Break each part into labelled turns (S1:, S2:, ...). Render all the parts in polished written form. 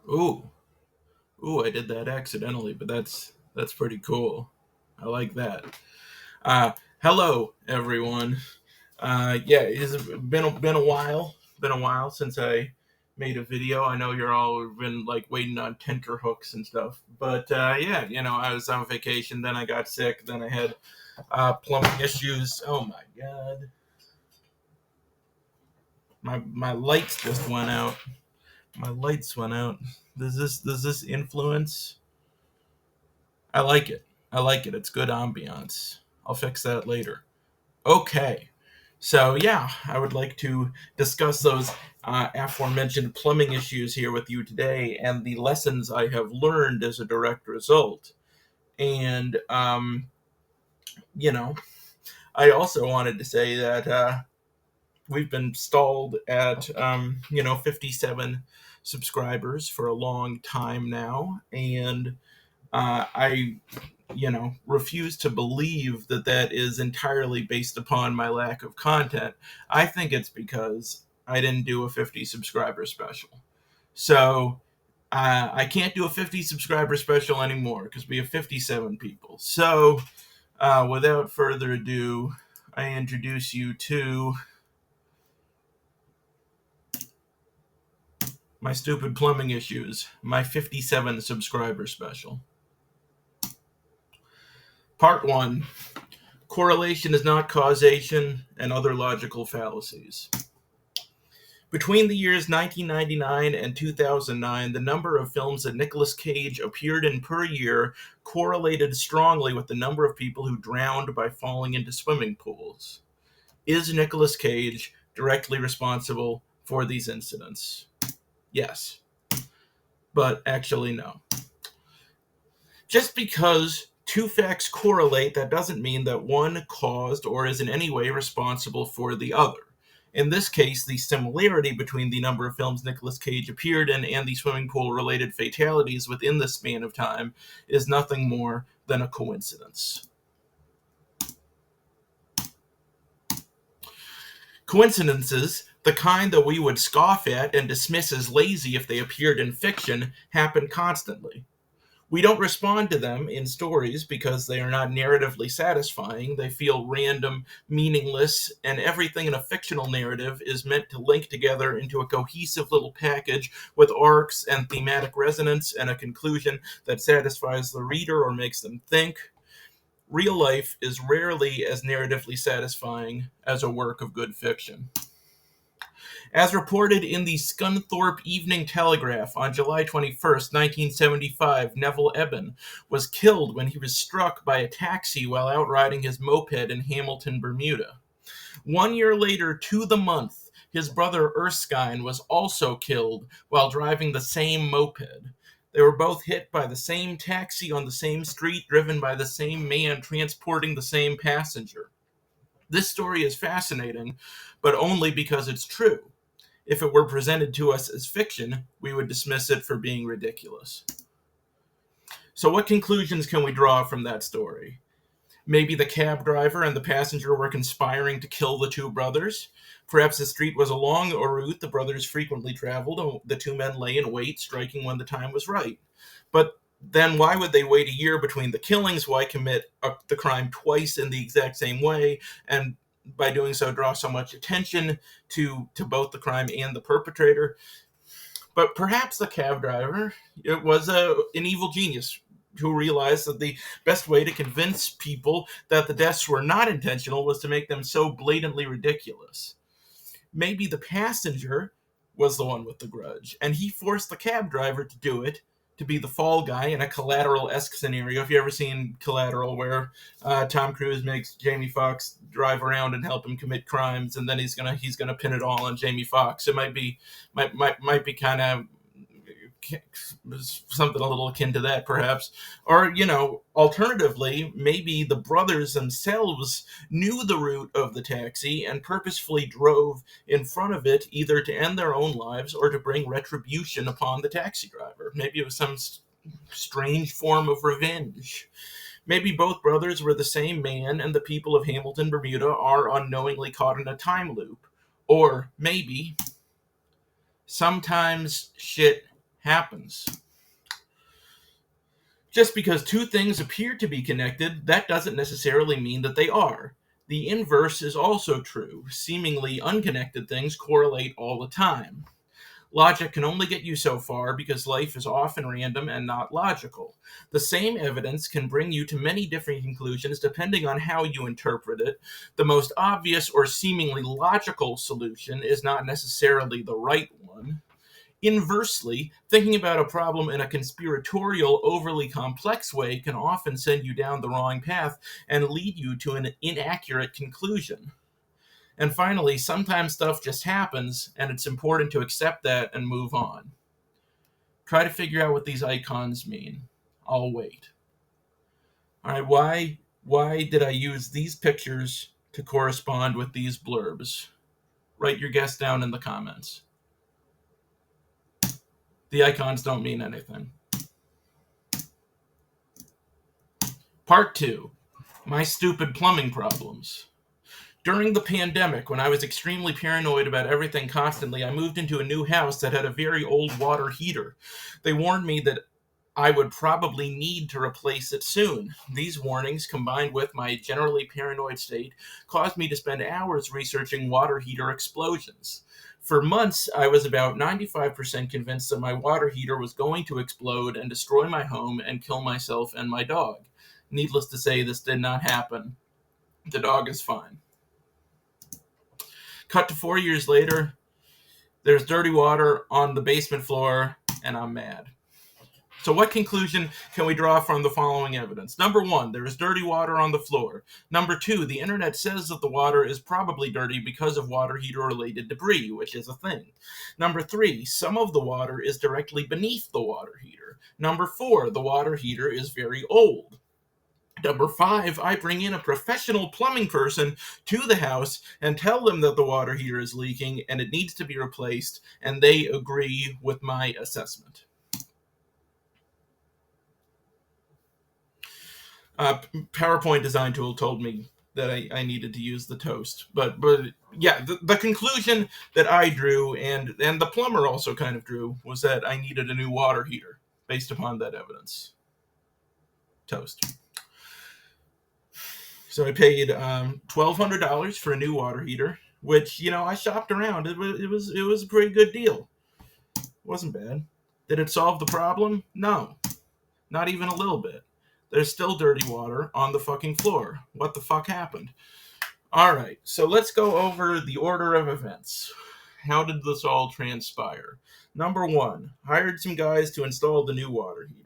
S1: Ooh, ooh, I did that accidentally, but that's pretty cool. I like that. Uh, Hello everyone. Yeah, it's been a while. Been a while since I made a video. I know you're all been like waiting on tenter hooks and stuff, but yeah, I was on vacation. Then I got sick. Then I had plumbing issues. Oh my god, my lights just went out. My lights went out. Does this influence? I like it. I like it. It's good ambiance. I'll fix that later. Okay. So, yeah, I would like to discuss those aforementioned plumbing issues here with you today and the lessons I have learned as a direct result. And, you know, I also wanted to say that we've been stalled at, 57 subscribers for a long time now. And I refuse to believe that that is entirely based upon my lack of content. I think it's because I didn't do a 50 subscriber special. So I can't do a 50 subscriber special anymore because we have 57 people. So without further ado, I introduce you to my stupid plumbing issues, my 57 subscriber special. Part 1: Correlation is not causation, and other logical fallacies. Between the years 1999 and 2009, the number of films that Nicolas Cage appeared in per year correlated strongly with the number of people who drowned by falling into swimming pools. Is Nicolas Cage directly responsible for these incidents? Yes, but actually, no. Just because two facts correlate, that doesn't mean that one caused or is in any way responsible for the other. In this case, the similarity between the number of films Nicolas Cage appeared in and the swimming pool related fatalities within the span of time is nothing more than a coincidence. Coincidences, the kind that we would scoff at and dismiss as lazy if they appeared in fiction, happen constantly. We don't respond to them in stories because they are not narratively satisfying. They feel random, meaningless, and everything in a fictional narrative is meant to link together into a cohesive little package with arcs and thematic resonance and a conclusion that satisfies the reader or makes them think. Real life is rarely as narratively satisfying as a work of good fiction. As reported in the Scunthorpe Evening Telegraph on July 21st, 1975, Neville Eben was killed when he was struck by a taxi while out riding his moped in Hamilton, Bermuda. 1 year later, to the month, his brother Erskine was also killed while driving the same moped. They were both hit by the same taxi on the same street, driven by the same man transporting the same passenger. This story is fascinating, but only because it's true. If it were presented to us as fiction, we would dismiss it for being ridiculous. So, what conclusions can we draw from that story? Maybe the cab driver and the passenger were conspiring to kill the two brothers. Perhaps the street was along a route the brothers frequently traveled, and the two men lay in wait, striking when the time was right. But then why would they wait a year between the killings? Why commit the crime twice in the exact same way? And by doing so, draw so much attention to both the crime and the perpetrator. But perhaps the cab driver, it was an evil genius who realized that the best way to convince people that the deaths were not intentional was to make them so blatantly ridiculous. Maybe the passenger was the one with the grudge, and he forced the cab driver to do it, to be the fall guy in a Collateral-esque scenario. Have you ever seen Collateral, where Tom Cruise makes Jamie Foxx drive around and help him commit crimes, and then he's gonna pin it all on Jamie Foxx? It might be kind of something a little akin to that, perhaps. Or, alternatively, maybe the brothers themselves knew the route of the taxi and purposefully drove in front of it, either to end their own lives or to bring retribution upon the taxi driver. Maybe it was some strange form of revenge. Maybe both brothers were the same man, and the people of Hamilton, Bermuda are unknowingly caught in a time loop. Or maybe sometimes shit happens. Just because two things appear to be connected, that doesn't necessarily mean that they are. The inverse is also true. Seemingly unconnected things correlate all the time. Logic can only get you so far because life is often random and not logical. The same evidence can bring you to many different conclusions depending on how you interpret it. The most obvious or seemingly logical solution is not necessarily the right one. Inversely, thinking about a problem in a conspiratorial, overly complex way can often send you down the wrong path and lead you to an inaccurate conclusion. And finally, sometimes stuff just happens, and it's important to accept that and move on. Try to figure out what these icons mean. I'll wait. All right, why did I use these pictures to correspond with these blurbs? Write your guess down in the comments. The icons don't mean anything. Part 2. My stupid plumbing problems. During the pandemic, when I was extremely paranoid about everything constantly, I moved into a new house that had a very old water heater. They warned me that I would probably need to replace it soon. These warnings, combined with my generally paranoid state, caused me to spend hours researching water heater explosions. For months, I was about 95% convinced that my water heater was going to explode and destroy my home and kill myself and my dog. Needless to say, this did not happen. The dog is fine. Cut to 4 years later, there's dirty water on the basement floor, and I'm mad. So what conclusion can we draw from the following evidence? Number 1, there is dirty water on the floor. Number 2, the internet says that the water is probably dirty because of water heater-related debris, which is a thing. Number 3, some of the water is directly beneath the water heater. Number 4, the water heater is very old. Number 5, I bring in a professional plumbing person to the house and tell them that the water heater is leaking and it needs to be replaced, and they agree with my assessment. PowerPoint design tool told me that I needed to use the toast. But yeah, the conclusion that I drew and the plumber also kind of drew was that I needed a new water heater based upon that evidence. Toast. So I paid $1,200 for a new water heater, which, I shopped around. It was a pretty good deal. It wasn't bad. Did it solve the problem? No, not even a little bit. There's still dirty water on the fucking floor. What the fuck happened? All right, so let's go over the order of events. How did this all transpire? Number 1, hired some guys to install the new water heater.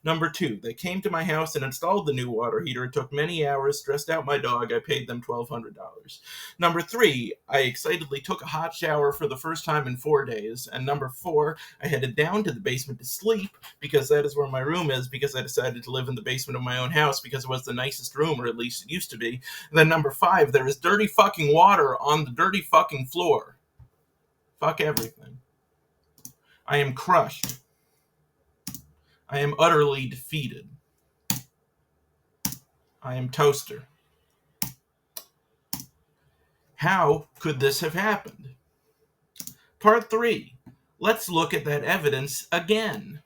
S1: Number 2, they came to my house and installed the new water heater. It took many hours, stressed out my dog. I paid them $1,200. Number 3, I excitedly took a hot shower for the first time in 4 days. And number 4, I headed down to the basement to sleep because that is where my room is, because I decided to live in the basement of my own house because it was the nicest room, or at least it used to be. And then number 5, there is dirty fucking water on the dirty fucking floor. Fuck everything. I am crushed. I am utterly defeated. I am toaster. How could this have happened? Part 3. Let's look at that evidence again.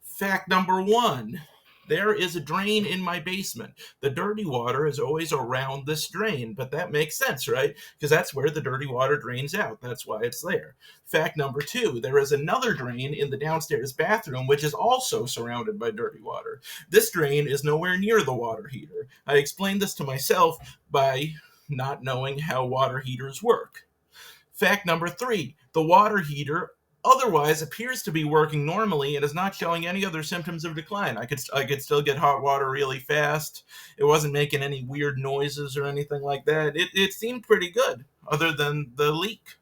S1: Fact number 1. There is a drain in my basement. The dirty water is always around this drain, but that makes sense, right? Because that's where the dirty water drains out. That's why it's there. Fact number 2, there is another drain in the downstairs bathroom, which is also surrounded by dirty water. This drain is nowhere near the water heater. I explained this to myself by not knowing how water heaters work. Fact number 3, the water heater otherwise appears to be working normally and is not showing any other symptoms of decline. I could still get hot water really fast. It wasn't making any weird noises or anything like that. It seemed pretty good, other than the leak.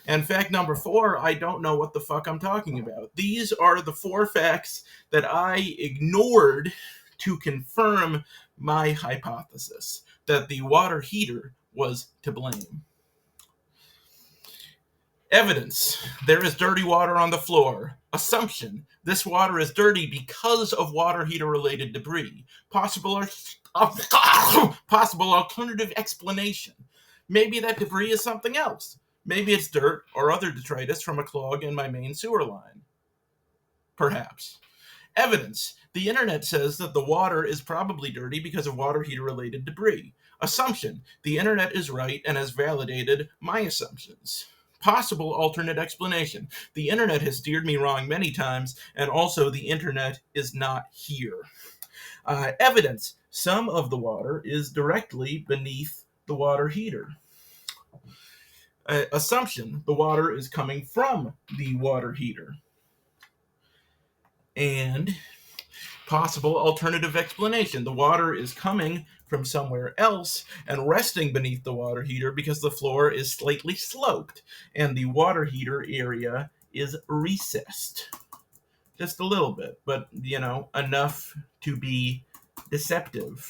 S1: And fact number 4, I don't know what the fuck I'm talking about. These are the 4 facts that I ignored to confirm my hypothesis that the water heater was to blame. Evidence. There is dirty water on the floor. Assumption. This water is dirty because of water heater-related debris. Possible alternative explanation. Maybe that debris is something else. Maybe it's dirt or other detritus from a clog in my main sewer line. Perhaps. Evidence. The internet says that the water is probably dirty because of water heater related debris. Assumption. The internet is right and has validated my assumptions. Possible alternate explanation. The internet has steered me wrong many times, and also the internet is not here. Evidence. Some of the water is directly beneath the water heater. Assumption. The water is coming from the water heater. And possible alternative explanation. The water is coming from somewhere else and resting beneath the water heater because the floor is slightly sloped and the water heater area is recessed. Just a little bit, but, enough to be deceptive.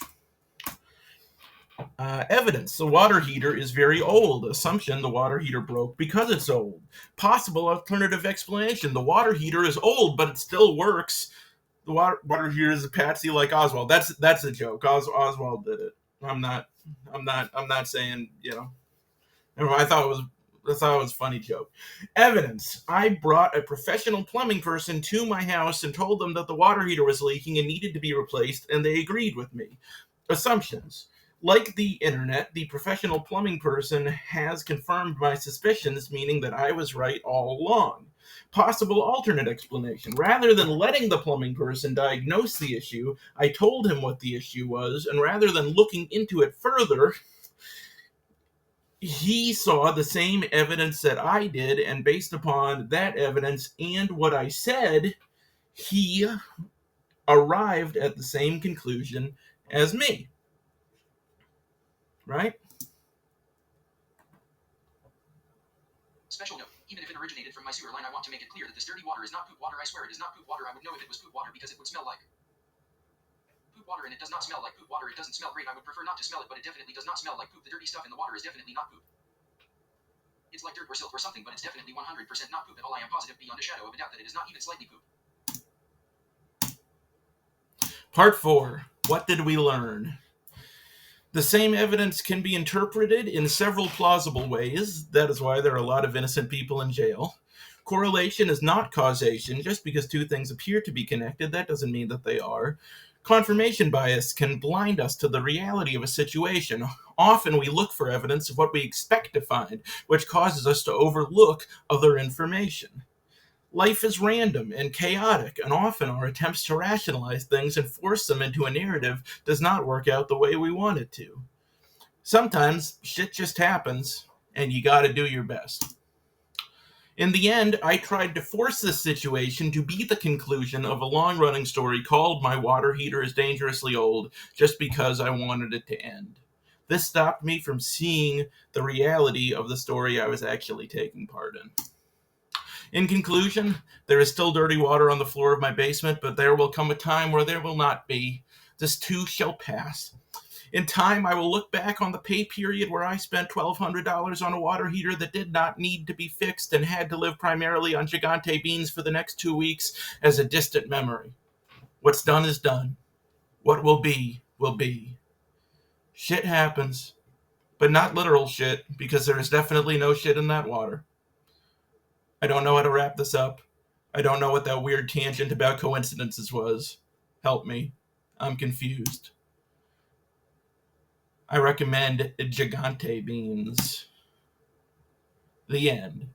S1: Evidence. The water heater is very old. Assumption. The water heater broke because it's old. Possible alternative explanation. The water heater is old, but it still works. The water heater is a patsy like Oswald. That's a joke. Oswald did it. I'm not saying, I thought it was a funny joke. Evidence. I brought a professional plumbing person to my house and told them that the water heater was leaking and needed to be replaced, and they agreed with me. Assumptions. Like the internet, the professional plumbing person has confirmed my suspicions, meaning that I was right all along. Possible alternate explanation. Rather than letting the plumbing person diagnose the issue, I told him what the issue was, and rather than looking into it further, he saw the same evidence that I did, and based upon that evidence and what I said, he arrived at the same conclusion as me. Right?
S2: Special note. Even if it originated from my sewer line, I want to make it clear that this dirty water is not poop water. I swear it is not poop water. I would know if it was poop water because it would smell like poop water, and it does not smell like poop water. It doesn't smell great. I would prefer not to smell it, but it definitely does not smell like poop. The dirty stuff in the water is definitely not poop. It's like dirt or silt or something, but it's definitely 100% not poop at all. I am positive beyond a shadow of a doubt that it is not even slightly poop.
S1: Part 4. What did we learn? The same evidence can be interpreted in several plausible ways. That is why there are a lot of innocent people in jail. Correlation is not causation. Just because two things appear to be connected, that doesn't mean that they are. Confirmation bias can blind us to the reality of a situation. Often we look for evidence of what we expect to find, which causes us to overlook other information. Life is random and chaotic, and often our attempts to rationalize things and force them into a narrative does not work out the way we want it to. Sometimes shit just happens, and you gotta do your best. In the end, I tried to force this situation to be the conclusion of a long-running story called My Water Heater is Dangerously Old, just because I wanted it to end. This stopped me from seeing the reality of the story I was actually taking part in. In conclusion, there is still dirty water on the floor of my basement, but there will come a time where there will not be. This too shall pass. In time, I will look back on the pay period where I spent $1,200 on a water heater that did not need to be fixed and had to live primarily on gigante beans for the next 2 weeks as a distant memory. What's done is done. What will be, will be. Shit happens, but not literal shit, because there is definitely no shit in that water. I don't know how to wrap this up. I don't know what that weird tangent about coincidences was. Help me. I'm confused. I recommend gigante beans. The end.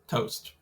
S1: Toast.